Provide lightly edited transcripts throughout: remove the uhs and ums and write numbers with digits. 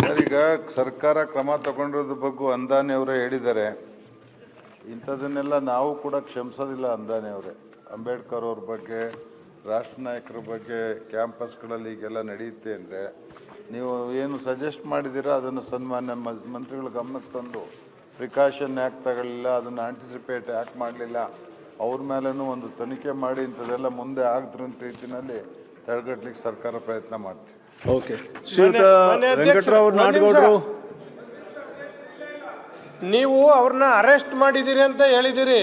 Sir, ಈಗ ಸರ್ಕಾರ ಕ್ರಮ ತಗೊಂಡಿರೋದ್ರ ಬಗ್ಗೆ ಅಂದಾನಿ ಅವರೇ ಹೇಳಿದ್ದಾರೆ. ಇಂಥದನ್ನೆಲ್ಲ ನಾವು ಕೂಡ ಕ್ಷಮಿಸೋದಿಲ್ಲ. ಅಂದಾನಿ ಅವರೇ, ಅಂಬೇಡ್ಕರ್ ಅವ್ರ ಬಗ್ಗೆ, ರಾಷ್ಟ್ರ ನಾಯಕರ ಬಗ್ಗೆ ಕ್ಯಾಂಪಸ್ಗಳಲ್ಲಿ ಈಗೆಲ್ಲ ನಡೆಯುತ್ತೆ ಅಂದರೆ ನೀವು ಏನು ಸಜೆಸ್ಟ್ ಮಾಡಿದ್ದೀರಾ ಅದನ್ನು ಸನ್ಮಾನ್ಯ ಮಂತ್ರಿಗಳ ಗಮನಕ್ಕೆ ತಂದು ಪ್ರಿಕಾಷನ್ ಯಾಕೆ ತಗೊಳ್ಳಿಲ್ಲ, ಅದನ್ನು ಆಂಟಿಸಿಪೇಟ್ ಯಾಕೆ ಮಾಡಲಿಲ್ಲ, ಅವ್ರ ಮೇಲೂ ಒಂದು ತನಿಖೆ ಮಾಡಿ ಇಂಥದ್ದೆಲ್ಲ ಮುಂದೆ ಆಗದ್ರಂತ ರೀತಿಯಲ್ಲಿ ತಡೆಗಟ್ಟಲಿಕ್ಕೆ ಸರ್ಕಾರ ಪ್ರಯತ್ನ ಮಾಡ್ತೀವಿ. ಓಕೆ, ವೆಂಕಟರಾವ್ ನಾಡಗೌಡರು, ನೀವು ಅವ್ರನ್ನ ಅರೆಸ್ಟ್ ಮಾಡಿದ್ದೀರಿ ಅಂತ ಹೇಳಿದಿರಿ.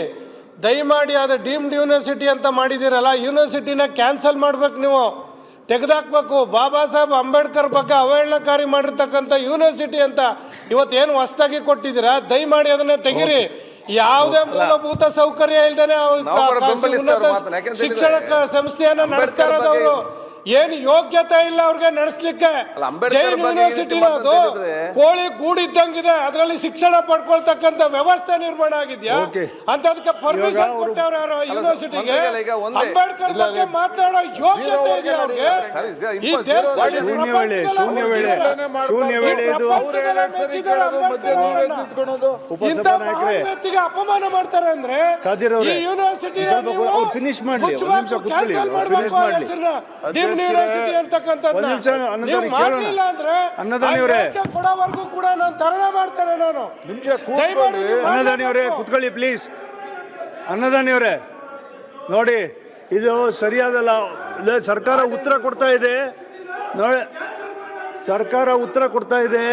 ದಯಮಾಡಿ ಅದು ಡೀಮ್ಡ್ ಯೂನಿವರ್ಸಿಟಿ ಅಂತ ಮಾಡಿದ್ದೀರಲ್ಲ, ಯೂನಿವರ್ಸಿಟಿನ ಕ್ಯಾನ್ಸಲ್ ಮಾಡ್ಬೇಕು, ನೀವು ತೆಗೆದಾಕ್ಬೇಕು. ಬಾಬಾ ಸಾಹೇಬ್ ಅಂಬೇಡ್ಕರ್ ಬಗ್ಗೆ ಅವಹೇಳನಕಾರಿ ಮಾಡಿರ್ತಕ್ಕಂಥ ಯೂನಿವರ್ಸಿಟಿ ಅಂತ ಇವತ್ತೇನು ಹೊಸದಾಗಿ ಕೊಟ್ಟಿದ್ದೀರಾ, ದಯಮಾಡಿ ಅದನ್ನ ತೆಗಿರಿ. ಯಾವುದೇ ಮೂಲಭೂತ ಸೌಕರ್ಯ ಇಲ್ದೇನೆ ಶಿಕ್ಷಣ ಸಂಸ್ಥೆಯನ್ನ ನಡೆಸ್ತಾ ಇರೋದು ಅವರು. ಏನು ಯೋಗ್ಯತೆ ಇಲ್ಲ ಅವ್ರಿಗೆ ನಡೆಸಲಿಕ್ಕೆ. ಜೈನ್ ಯೂನಿವರ್ಸಿಟಿ ಅದು ಕೋಳಿ ಗೂಡಿದ್ದಂಗಿದೆ, ಅದರಲ್ಲಿ ಶಿಕ್ಷಣ ಪಡ್ಕೊಳ್ತಕ್ಕಂಥ ವ್ಯವಸ್ಥೆ ನಿರ್ಮಾಣ ಆಗಿದ್ಯಾ ಅಂತ ಅದಕ್ಕೆ ಪರ್ಮಿಷನ್ ಕೊಟ್ಟವ್ರು ಯಾರು ಯೂನಿವರ್ಸಿಟಿಗೆ? ಅಂಬೇಡ್ಕರ್ ಬಗ್ಗೆ ಮಾತಾಡೋ ಯೋಗ್ಯತೆ ಇದೆಯಾ ಅವ್ರಿಗೆ? ಈ ದೇಶದಲ್ಲಿ ಅಪಮಾನ ಮಾಡ್ತಾರೆ ಅಂದ್ರೆ ಈ ಯೂನಿವರ್ಸಿಟಿ ಯೂನಿವರ್ಸಿಟಿ ಅಂತಕ್ಕಂಥದ್ದು ಮಾಡಲಿಲ್ಲ ಅಂದ್ರೆ ಕೊಡೋವರೆಗೂ ಕೂಡ ನಾನು ಧರಣಿ ಮಾಡ್ತೇನೆ. ನಾನು ಅನ್ನದಾನಿ ಅವರೇ ಕೂತ್ಕೊಳ್ಳಿ ಪ್ಲೀಸ್. ಅನ್ನದಾನಿ ಅವರೇ ನೋಡಿ, ಇದು ಸರಿಯಾದಲ್ಲ. ಸರ್ಕಾರ ಉತ್ತರ ಕೊಡ್ತಾ ಇದೆ ನೋಡಿ, ಸರ್ಕಾರ ಉತ್ತರ ಕೊಡ್ತಾ ಇದೆ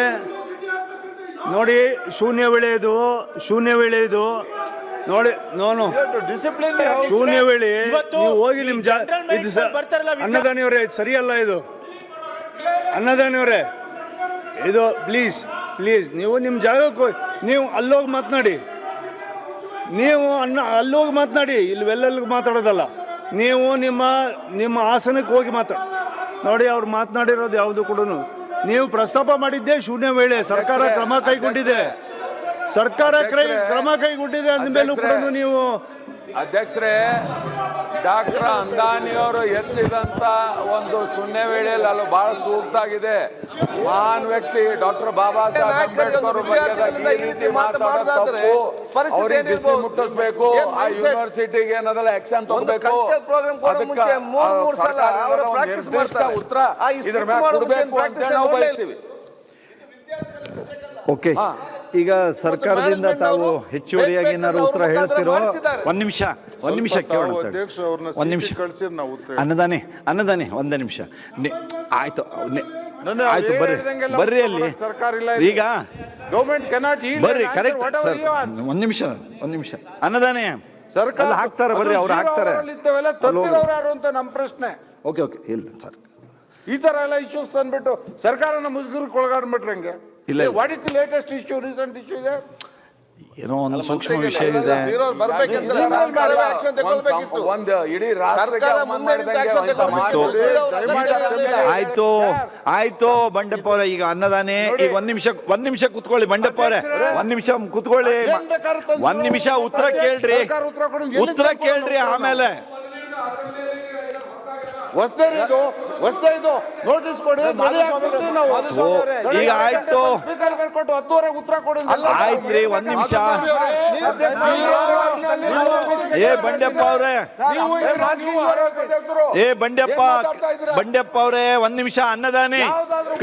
ನೋಡಿ. ಶೂನ್ಯ ವೇಳೆ ಇದು ನೋಡಿ. ನೋನು ಶೂನ್ಯ ವೇಳೆ ನೀವು ಹೋಗಿ ನಿಮ್ ಅನ್ನದಾನಿಯವರೇ ಸರಿಯಲ್ಲ ಇದು. ಅನ್ನದಾನಿಯವರೇ ಇದು ಪ್ಲೀಸ್ ನೀವು ನಿಮ್ಮ ಜಾಗಕ್ಕೆ ನೀವು ಅಲ್ಲೋಗಿ ಮಾತನಾಡಿ. ನೀವು ಅಲ್ಲೋಗಿ ಮಾತನಾಡಿ, ಇಲ್ಲೆಲ್ಲರಿಗೂ ಮಾತಾಡೋದಲ್ಲ. ನೀವು ನಿಮ್ಮ ಆಸನಕ್ಕೆ ಹೋಗಿ ನೋಡಿ. ಅವ್ರು ಮಾತನಾಡಿರೋದು ಯಾವುದು ಕೂಡ ನೀವು ಪ್ರಸ್ತಾಪ ಮಾಡಿದ್ದೆ ಶೂನ್ಯ ವೇಳೆ. ಸರ್ಕಾರ ಕ್ರಮ ಕೈಗೊಂಡಿದೆ, ಕ್ರಮ ಕೈಗೊಂಡಿದೆ ಅಂದಮೇಲೂ ಕೂಡ ನೀವು ಅಧ್ಯಕ್ಷರೇ, ಡಾಕ್ಟರ್ ಅಂದಾನಿ ಅವರು ಎತ್ತಿದಂತ ಒಂದು ಶೂನ್ಯ ವೇಳೆಯಲ್ಲಿ ಅಲ್ಲಿ ಬಹಳ ಸೂಕ್ತ ಆಗಿದೆ. ಮಹಾನ್ ವ್ಯಕ್ತಿ ಡಾಕ್ಟರ್ ಬಾಬಾ ಸಾಹೇಬ್ ಅಂಬೇಡ್ಕರ್ ಬಗ್ಗೆ ಈ ರೀತಿ ಮಾತಾಡೋದು ತಪ್ಪು. ಅವ್ರಿಗೆ ಬಿಸಿ ಮುಟ್ಟಿಸ್ಬೇಕು, ಆ ಯೂನಿವರ್ಸಿಟಿಗೆ ಏನದಲ್ಲ ಆಕ್ಷನ್ ತಗೋಬೇಕು, ನಿರ್ದಿಷ್ಟ ಉತ್ತರ ಇದ್ರ ಮೇಲೆ ಕೊಡಬೇಕು ಅಂತ ನಾವು ಬಯಸ್ತೀವಿ. ಓಕೆ, ಈಗ ಸರ್ಕಾರದಿಂದ ತಾವು ಹೆಚ್ಚುವರಿಯಾಗಿ ಏನಾದ್ರು ಉತ್ತರ ಹೇಳ್ತಿರೋ? ಒಂದ್ ನಿಮಿಷ ಕೇಳೋಣ. ಒಂದ್ ನಿಮಿಷ ಅನ್ನದಾನಿ ಒಂದೇ ನಿಮಿಷ ಆಯ್ತು. ಬರ್ರಿ ಅಲ್ಲಿ ಈಗ ಬರ್ರಿ. ಕರೆಕ್ಟ್ ಸರ್, ಒಂದ್ ನಿಮಿಷ ಅನ್ನದಾನಿ ಸರ್ಕಾರ ಹಾಕ್ತಾರೆ, ಬರ್ರಿ ಅವ್ರು ಹಾಕ್ತಾರೆ. ನಮ್ಮ ಪ್ರಶ್ನೆ ಓಕೆ ಇಲ್ಲ ಸರ್, ಈ ತರ ಎಲ್ಲ ಇಶ್ಯೂಸ್ ತಂದ್ಬಿಟ್ಟು ಸರ್ಕಾರನ ಮುಜುಗರಕ್ಕೆ ಒಳಗಾಡ್ಬಿಟ್ರೆ ಹಂಗೆ ಇಲ್ಲ. What is the latest issue, recent issue ಇದೆ? ಏನೋ ಒಂದು ಸೂಕ್ಷ್ಮ ವಿಷಯ ಇದೆ. ಆಯ್ತು ಬಂಡೆಪ್ಪ ಅವರೇ. ಈಗ ಅನ್ನದಾನೆ ಈಗ ಒಂದ್ ನಿಮಿಷ ಕುತ್ಕೊಳ್ಳಿ. ಬಂಡೆಪ್ಪ ಅವರೇ ಒಂದ್ ನಿಮಿಷ ಕುತ್ಕೊಳ್ಳಿ. ಒಂದ್ ನಿಮಿಷ ಉತ್ತರ ಕೇಳ್ರಿ ಆಮೇಲೆ ನೋಟಿಸ್ ಕೊಡಿ. ಈಗ ಆಯ್ತು, ಉತ್ತರ ಕೊಡಿ. ಆಯ್ತ್ರಿ ಒಂದ್ ನಿಮಿಷ. ಬಂಡೆಪ್ಪ ಅವ್ರೆ ಒಂದ್ ನಿಮಿಷ. ಅನ್ನದಾನಿ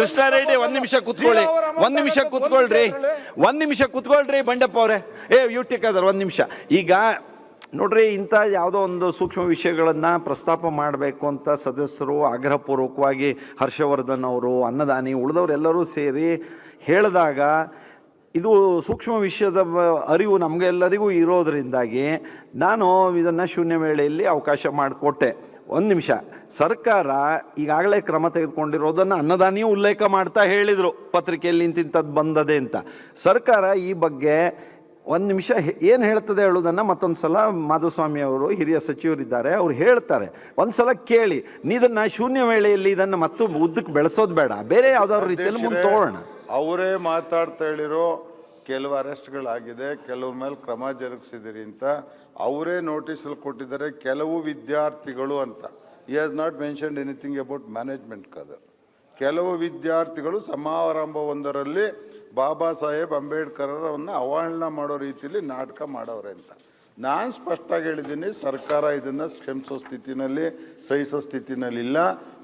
ಕೃಷ್ಣಾರೆಡ್ಡಿ ಒಂದ್ ನಿಮಿಷ ಕುತ್ಕೊಳ್ಳಿ. ಒಂದ್ ನಿಮಿಷ ಕುತ್ಕೊಳ್ರಿ ಬಂಡೆಪ್ಪ ಅವ್ರೆ. ಯು ಟೇಕ್ ಒಂದ್ ನಿಮಿಷ. ಈಗ ನೋಡ್ರಿ, ಇಂಥ ಯಾವುದೋ ಒಂದು ಸೂಕ್ಷ್ಮ ವಿಷಯಗಳನ್ನು ಪ್ರಸ್ತಾಪ ಮಾಡಬೇಕು ಅಂತ ಸದಸ್ಯರು ಆಗ್ರಹಪೂರ್ವಕವಾಗಿ ಹರ್ಷವರ್ಧನ್ ಅವರು, ಅನ್ನದಾನಿ, ಉಳಿದವರೆಲ್ಲರೂ ಸೇರಿ ಹೇಳಿದಾಗ ಇದು ಸೂಕ್ಷ್ಮ ವಿಷಯದ ಅರಿವು ನಮಗೆಲ್ಲರಿಗೂ ಇರೋದರಿಂದಾಗಿ ನಾನು ಇದನ್ನು ಶೂನ್ಯ ವೇಳೆಯಲ್ಲಿ ಅವಕಾಶ ಮಾಡಿಕೊಟ್ಟೆ. ಒಂದು ನಿಮಿಷ. ಸರ್ಕಾರ ಈಗಾಗಲೇ ಕ್ರಮ ತೆಗೆದುಕೊಂಡಿರೋದನ್ನು ಅನ್ನದಾನಿಯೂ ಉಲ್ಲೇಖ ಮಾಡ್ತಾ ಹೇಳಿದರು ಪತ್ರಿಕೆಯಲ್ಲಿ ಇಂತಿಂಥದ್ದು ಬಂದದೆ ಅಂತ. ಸರ್ಕಾರ ಈ ಬಗ್ಗೆ ಒಂದು ನಿಮಿಷ ಏನು ಹೇಳ್ತದೆ ಹೇಳೋದನ್ನು ಮತ್ತೊಂದು ಸಲ ಮಾಧುಸ್ವಾಮಿ ಅವರು ಹಿರಿಯ ಸಚಿವರಿದ್ದಾರೆ, ಅವ್ರು ಹೇಳ್ತಾರೆ. ಒಂದು ಸಲ ಕೇಳಿ. ಇದನ್ನು ಶೂನ್ಯ ವೇಳೆಯಲ್ಲಿ ಇದನ್ನು ಮತ್ತು ಉದ್ದಕ್ಕೆ ಬೆಳೆಸೋದು ಬೇಡ, ಬೇರೆ ಯಾವ್ದಾದ್ರು ರೀತಿಯಲ್ಲಿ ಮುಂದೆ ತಗೋಣ. ಅವರೇ ಮಾತಾಡ್ತಾ ಹೇಳಿರೋ ಕೆಲವು ಅರೆಸ್ಟ್ಗಳಾಗಿದೆ, ಕೆಲವ್ರ ಮೇಲೆ ಕ್ರಮ ಜರುಗಿಸಿದಿರಿ ಅಂತ ಅವರೇ ನೋಟಿಸಲ್ಲಿ ಕೊಟ್ಟಿದ್ದಾರೆ. ಕೆಲವು ವಿದ್ಯಾರ್ಥಿಗಳು ಅಂತ. he has not mentioned anything about management. ಕೆಲವು ವಿದ್ಯಾರ್ಥಿಗಳು ಸಮಾರಂಭವೊಂದರಲ್ಲಿ ಬಾಬಾ ಸಾಹೇಬ್ ಅಂಬೇಡ್ಕರನ್ನು ಅವಹೇಳನ ಮಾಡೋ ರೀತಿಯಲ್ಲಿ ನಾಟಕ ಮಾಡವ್ರೆ ಅಂತ. ನಾನು ಸ್ಪಷ್ಟವಾಗಿ ಹೇಳಿದ್ದೀನಿ, ಸರ್ಕಾರ ಇದನ್ನು ಕ್ಷಮಿಸೋ ಸ್ಥಿತಿನಲ್ಲಿ, ಸಹಿಸೋ ಸ್ಥಿತಿನಲ್ಲಿಲ್ಲ.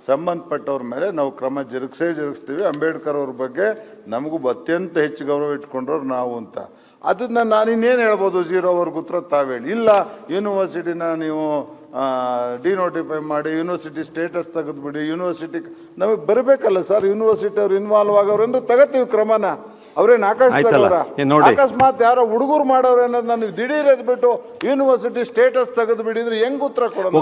ಸಂಬಂಧಪಟ್ಟವ್ರ ಮೇಲೆ ನಾವು ಕ್ರಮ ಜರುಗಿಸ್ತೀವಿ. ಅಂಬೇಡ್ಕರ್ ಅವ್ರ ಬಗ್ಗೆ ನಮಗೂ ಅತ್ಯಂತ ಹೆಚ್ಚು ಗೌರವ ಇಟ್ಕೊಂಡ್ರವ್ರು ನಾವು ಅಂತ. ಅದನ್ನು ನಾನು ಇನ್ನೇನು ಹೇಳ್ಬೋದು, 0ವರೆಗೂ ಉತ್ತರ ತಾವೇಳಿ. ಇಲ್ಲ, ಯೂನಿವರ್ಸಿಟಿನ ನೀವು ಡಿನೋಟಿಫೈ ಮಾಡಿ, ಯೂನಿವರ್ಸಿಟಿ ಸ್ಟೇಟಸ್ ತೆಗೆದುಬಿಡಿ, ಯೂನಿವರ್ಸಿಟಿ ನಮಗೆ ಬರಬೇಕಲ್ಲ ಸರ್. ಯೂನಿವರ್ಸಿಟಿ ಅವ್ರು ಇನ್ವಾಲ್ವ್ ಆಗೋರು ಅಂದ್ರೆ ತಗೋತೀವಿ ಕ್ರಮನ. ಅವ್ರೇನು ಅಕಸ್ಮಾತ್ ಯಾರೋ ಹುಡುಗರು ಮಾಡೋರು ಅನ್ನೋದು ನನಗೆ ದಿಢೀರ್ ಎದ್ಬಿಟ್ಟು ಯೂನಿವರ್ಸಿಟಿ ಸ್ಟೇಟಸ್ ತೆಗೆದುಬಿಡಿ ಅಂದ್ರೆ ಹೆಂಗ್ ಉತ್ತರ ಕೊಡೋದು?